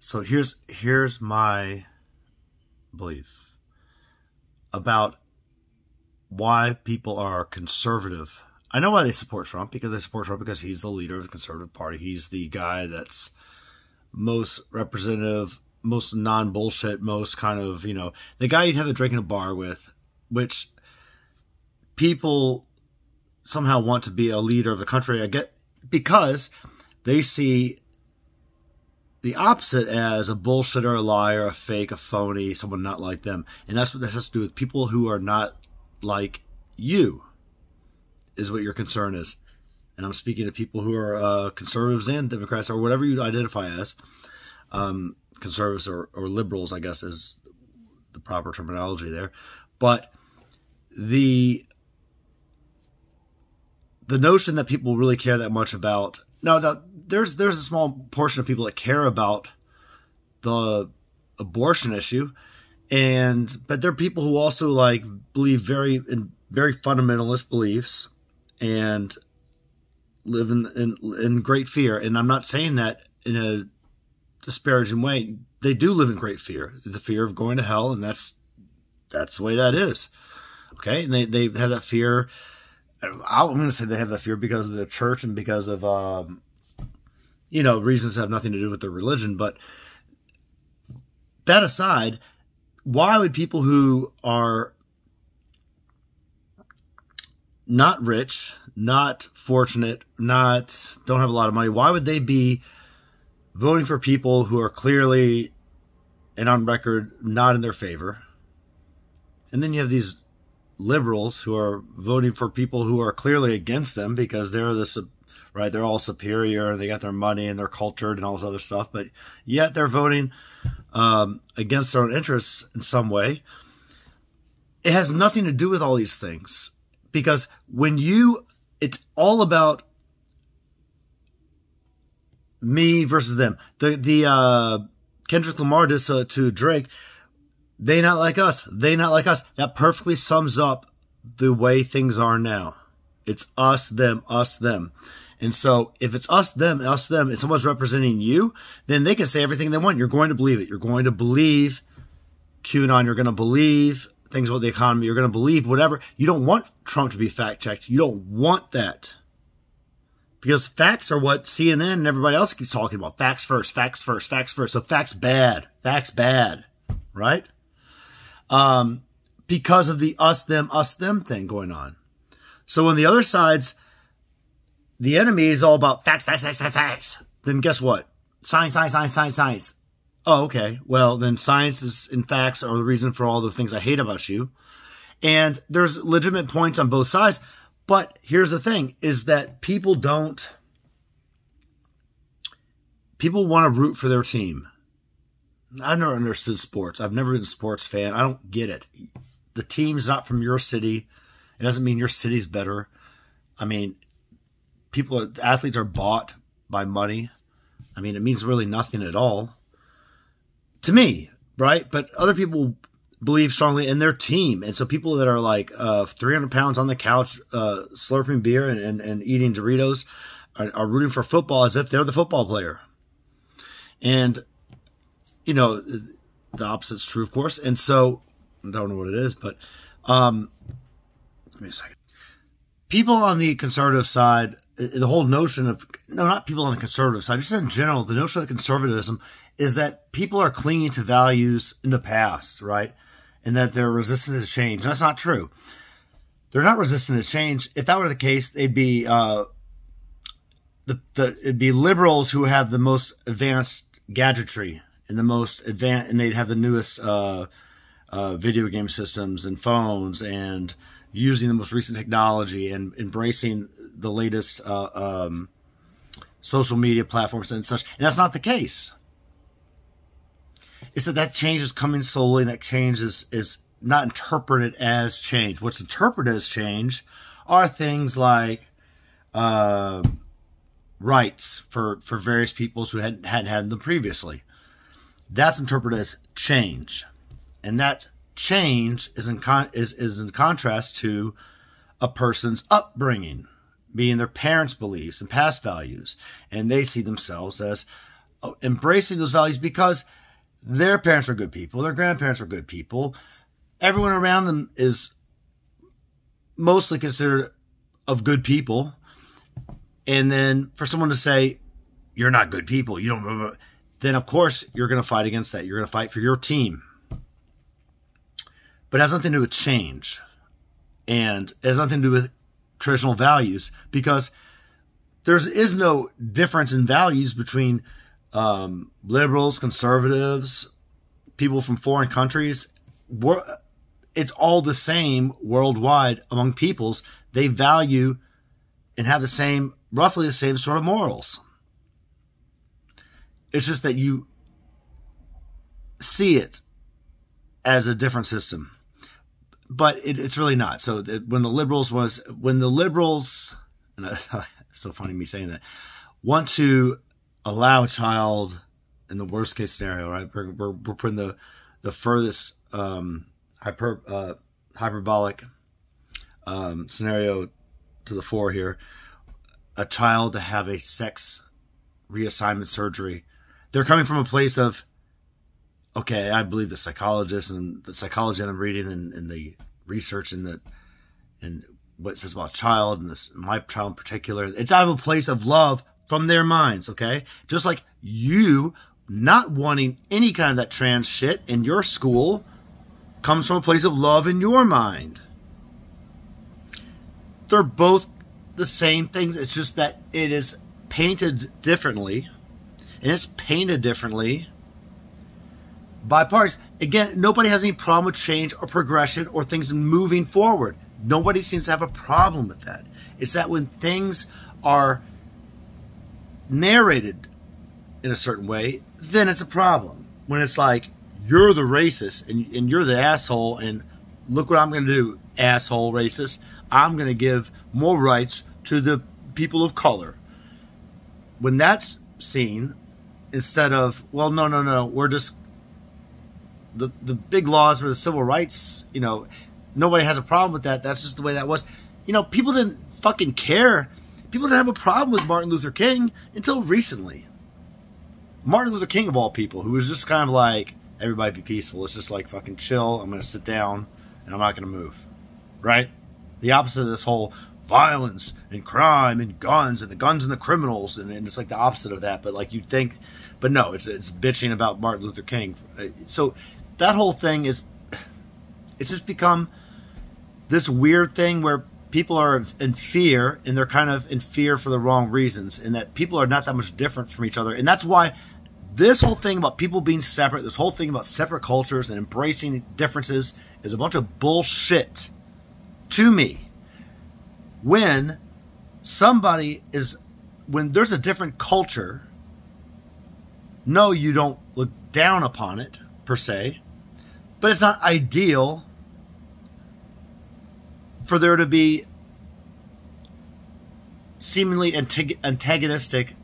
So here's my belief about why people are conservative. I know why they support Trump, because they support Trump because he's the leader of the conservative party. He's the guy that's most representative, most non-bullshit, most kind of, the guy you'd have a drink in a bar with, which people somehow want to be a leader of the country. I get, because they see the opposite as a bullshitter, a liar, a fake, a phony, someone not like them. And that's what this has to do with people who are not like you, is what your concern is. And I'm speaking to people who are conservatives and Democrats, or whatever you identify as. Conservatives or liberals, I guess, is the proper terminology there. But the notion that people really care that much about... Now, there's a small portion of people that care about the abortion issue, but there are people who also believe in very fundamentalist beliefs and live in great fear. And I'm not saying that in a disparaging way. They do live in great fear, the fear of going to hell, and that's the way that is. Okay, and they have that fear. I'm going to say they have that fear because of the church and because of, reasons that have nothing to do with their religion. But that aside, why would people who are not rich, not fortunate, don't have a lot of money, why would they be voting for people who are clearly and on record not in their favor? And then you have these liberals who are voting for people who are clearly against them because they're they're all superior and they got their money and they're cultured and all this other stuff, but yet they're voting against their own interests in some way. It has nothing to do with all these things, because it's all about me versus them. The Kendrick Lamar did to Drake. They not like us. They not like us. That perfectly sums up the way things are now. It's us, them, us, them. And so if it's us, them, and someone's representing you, then they can say everything they want. You're going to believe it. You're going to believe QAnon. You're going to believe things about the economy. You're going to believe whatever. You don't want Trump to be fact-checked. You don't want that. Because facts are what CNN and everybody else keeps talking about. Facts first, facts first, facts first. So facts bad. Facts bad. Right? Because of the us, them thing going on. So when the other side's, the enemy is all about facts, then guess what? Science. Oh, okay. Well, then science and facts are the reason for all the things I hate about you. And there's legitimate points on both sides. But here's the thing, is that people want to root for their team. I've never understood sports. I've never been a sports fan. I don't get it. The team's not from your city. It doesn't mean your city's better. I mean, athletes are bought by money. I mean, it means really nothing at all to me, right? But other people believe strongly in their team. And so people that are 300 pounds on the couch, slurping beer and eating Doritos are rooting for football as if they're the football player. And, the opposite's true, of course. And so, I don't know what it is, but, give me a second. People on the conservative side, the whole notion of, no, not people on the conservative side, just in general, the notion of conservatism is that people are clinging to values in the past, right? And that they're resistant to change. That's not true. They're not resistant to change. If that were the case, they'd be, it'd be liberals who have the most advanced gadgetry and the most advanced, and they'd have the newest, video game systems and phones and using the most recent technology and embracing the latest, social media platforms and such. And that's not the case. It's that change is coming slowly, and that change is not interpreted as change. What's interpreted as change are things like rights for various peoples who hadn't had them previously. That's interpreted as change. And that change is in contrast to a person's upbringing, being their parents' beliefs and past values. And they see themselves as embracing those values because their parents are good people, their grandparents are good people. Everyone around them is mostly considered of good people. And then for someone to say, you're not good people, you don't, then of course you're going to fight against that. You're going to fight for your team. But it has nothing to do with change. And it has nothing to do with traditional values, because there is no difference in values between liberals, conservatives, people from foreign countries. It's all the same worldwide among peoples. They value and have roughly the same sort of morals. It's just that you see it as a different system, but it's really not. So when the liberals, and it's so funny me saying that, want to allow a child in the worst case scenario, right? We're putting the furthest hyperbolic scenario to the fore here. A child to have a sex reassignment surgery. They're coming from a place of, okay, I believe the psychologists and the psychology that I'm reading and the research and what it says about child and my child in particular. It's out of a place of love from their minds, okay? Just like you not wanting any kind of that trans shit in your school comes from a place of love in your mind. They're both the same things. It's just that it is painted differently, and it's painted differently by parties. Again, nobody has any problem with change or progression or things moving forward. Nobody seems to have a problem with that. It's that when things are narrated in a certain way, then it's a problem. When it's like, you're the racist and you're the asshole, and look what I'm going to do, asshole racist. I'm going to give more rights to the people of color. When that's seen, instead of, well, no, we're just, the big laws were the civil rights, nobody has a problem with that. That's just the way that was. People didn't fucking care. People didn't have a problem with Martin Luther King until recently. Martin Luther King, of all people, who was just kind of like, everybody be peaceful. It's just like fucking chill. I'm going to sit down and I'm not going to move. Right? The opposite of this whole violence and crime and guns and the guns and the criminals. And it's like the opposite of that. But like you'd think, but no, it's bitching about Martin Luther King. So that whole thing it's just become this weird thing where people are in fear, and they're kind of in fear for the wrong reasons, and that people are not that much different from each other. And that's why this whole thing about people being separate, this whole thing about separate cultures and embracing differences is a bunch of bullshit to me. When there's a different culture, no, you don't look down upon it per se, but it's not ideal for there to be seemingly antagonistic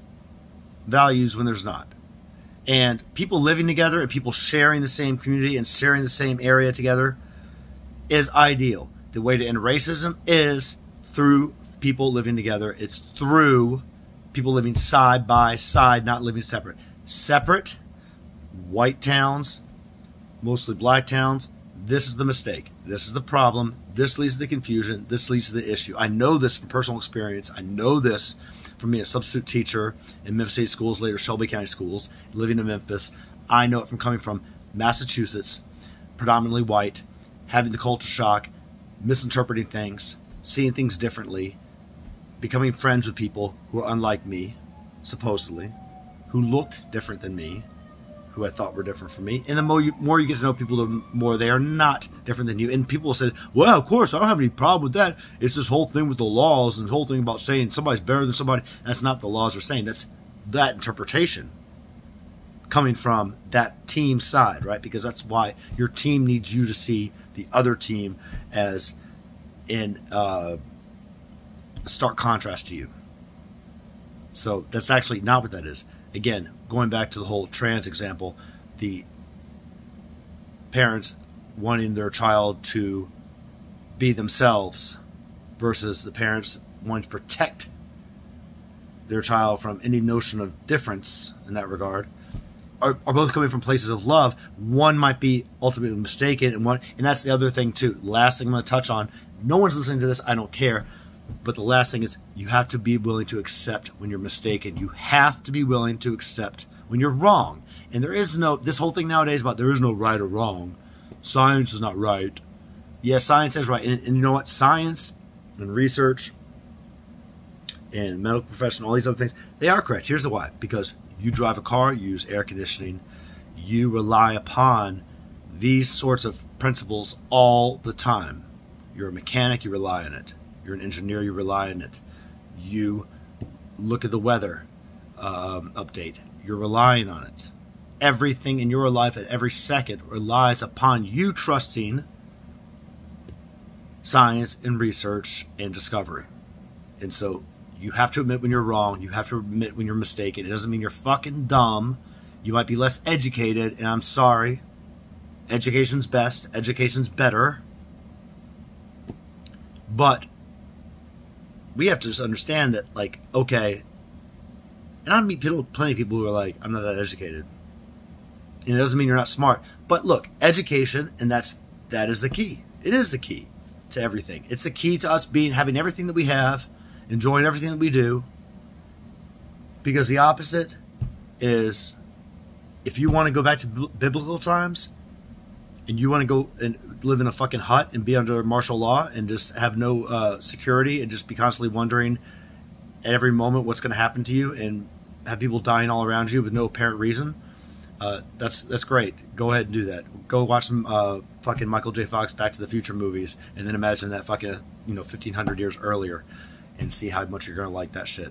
values when there's not. And people living together and people sharing the same community and sharing the same area together is ideal. The way to end racism is through people living together. It's through people living side by side, not living separate. Separate, white towns, mostly black towns. This is the mistake. This is the problem. This leads to the confusion. This leads to the issue. I know this from personal experience. I know this from being a substitute teacher in Memphis State Schools, later Shelby County Schools, living in Memphis. I know it from coming from Massachusetts, predominantly white, having the culture shock, misinterpreting things, seeing things differently, becoming friends with people who are unlike me, supposedly, who looked different than me, who I thought were different from me. And the more you get to know people, the more they are not different than you. And people will say, well, of course, I don't have any problem with that. It's this whole thing with the laws and the whole thing about saying somebody's better than somebody. That's not what the laws are saying. That's that interpretation coming from that team side, right? Because that's why your team needs you to see the other team as in a stark contrast to you. So that's actually not what that is. Again, going back to the whole trans example, the parents wanting their child to be themselves versus the parents wanting to protect their child from any notion of difference in that regard, are both coming from places of love. One might be ultimately mistaken, and that's the other thing too. Last thing I'm going to touch on. No one's listening to this. I don't care. But the last thing is you have to be willing to accept when you're mistaken. You have to be willing to accept when you're wrong. And there is no, this whole thing nowadays about there is no right or wrong. Science is not right. Yeah, science is right. And you know what? Science and research and medical profession, all these other things, they are correct. Here's the why. Because you drive a car, you use air conditioning, you rely upon these sorts of principles all the time. You're a mechanic, you rely on it. You're an engineer, you rely on it. You look at the weather update, you're relying on it. Everything in your life at every second relies upon you trusting science and research and discovery. And so you have to admit when you're wrong. You have to admit when you're mistaken. It doesn't mean you're fucking dumb. You might be less educated, and I'm sorry. Education's best. Education's better. But we have to just understand that, like, okay, and I meet plenty of people who are like, I'm not that educated. And it doesn't mean you're not smart. But look, education, and that is the key. It is the key to everything. It's the key to us having everything that we have, enjoying everything that we do. Because the opposite is, if you want to go back to biblical times, and you want to go and live in a fucking hut and be under martial law and just have no security and just be constantly wondering at every moment what's going to happen to you and have people dying all around you with no apparent reason, that's great. Go ahead and do that. Go watch some fucking Michael J. Fox Back to the Future movies and then imagine that fucking 1,500 years earlier and see how much you're going to like that shit.